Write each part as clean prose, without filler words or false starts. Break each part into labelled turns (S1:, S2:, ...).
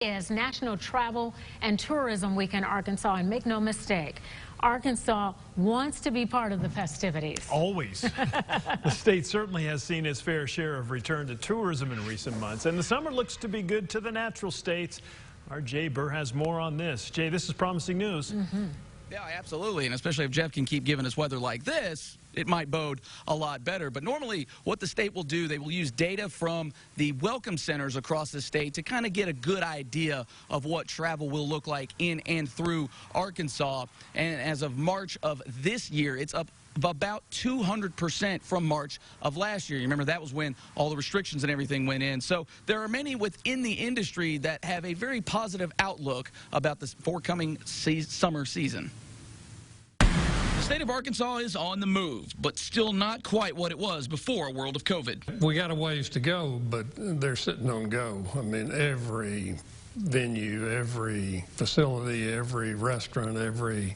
S1: Is National Travel and Tourism Week in Arkansas, and make no mistake, Arkansas wants to be part of the festivities.
S2: Always. The state certainly has seen its fair share of return to tourism in recent months, and the summer looks to be good to the natural states. Our Jay Burr has more on this. Jay, this is promising news.
S3: Yeah, absolutely, and especially if Jeff can keep giving us weather like this, it might bode a lot better. But normally what the state will do, they will use data from the welcome centers across the state to kind of get a good idea of what travel will look like in and through Arkansas. And as of March of this year, it's up about 200% from March of last year. You remember that was when all the restrictions and everything went in. So there are many within the industry that have a very positive outlook about this forthcoming summer season. The state of Arkansas is on the move, but still not quite what it was before a world of COVID.
S4: We got a ways to go, but they're sitting on go. I mean, every venue, every facility, every restaurant, every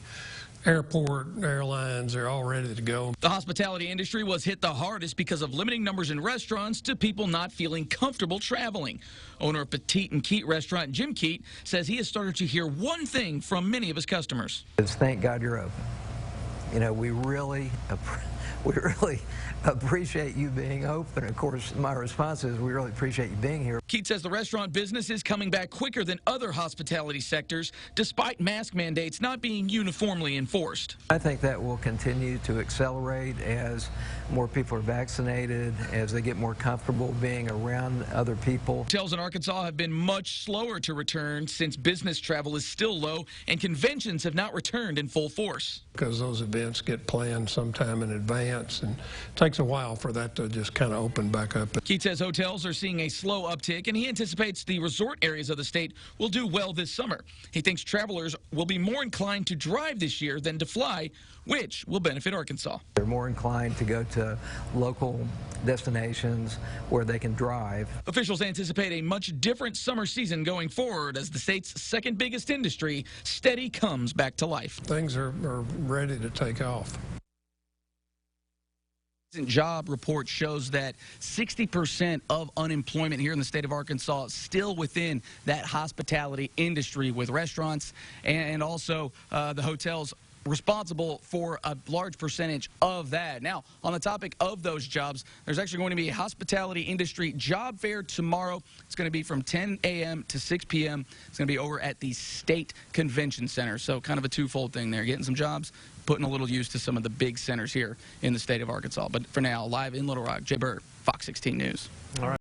S4: airport, airlines, they're all ready to go.
S3: The hospitality industry was hit the hardest because of limiting numbers in restaurants to people not feeling comfortable traveling. Owner of Petite and Keat restaurant, Jim Keat, says he has started to hear one thing from many of his customers.
S5: It's thank God you're open. You know, we really appreciate you being open. Of course, my response is we really appreciate you being here.
S3: Keat says the restaurant business is coming back quicker than other hospitality sectors, despite mask mandates not being uniformly enforced.
S5: I think that will continue to accelerate as more people are vaccinated, as they get more comfortable being around other people.
S3: Hotels in Arkansas have been much slower to return since business travel is still low and conventions have not returned in full force.
S4: Because those events get planned sometime in advance, and it takes a while for that to just kind of open back up.
S3: Keat says hotels are seeing a slow uptick, and he anticipates the resort areas of the state will do well this summer. He thinks travelers will be more inclined to drive this year than to fly, which will benefit Arkansas.
S5: They're more inclined to go to local destinations where they can drive.
S3: Officials anticipate a much different summer season going forward as the state's second biggest industry steady comes back to life.
S4: Things are ready to take off.
S3: Job report shows that 60% of unemployment here in the state of Arkansas is still within that hospitality industry, with restaurants and also the hotels responsible for a large percentage of that. Now, on the topic of those jobs, there's actually going to be a hospitality industry job fair tomorrow. It's going to be from 10 a.m. to 6 p.m. It's going to be over at the State Convention Center. So kind of a twofold thing there, getting some jobs, putting a little use to some of the big centers here in the state of Arkansas. But for now, live in Little Rock, Jay Burr, Fox 16 News. All right.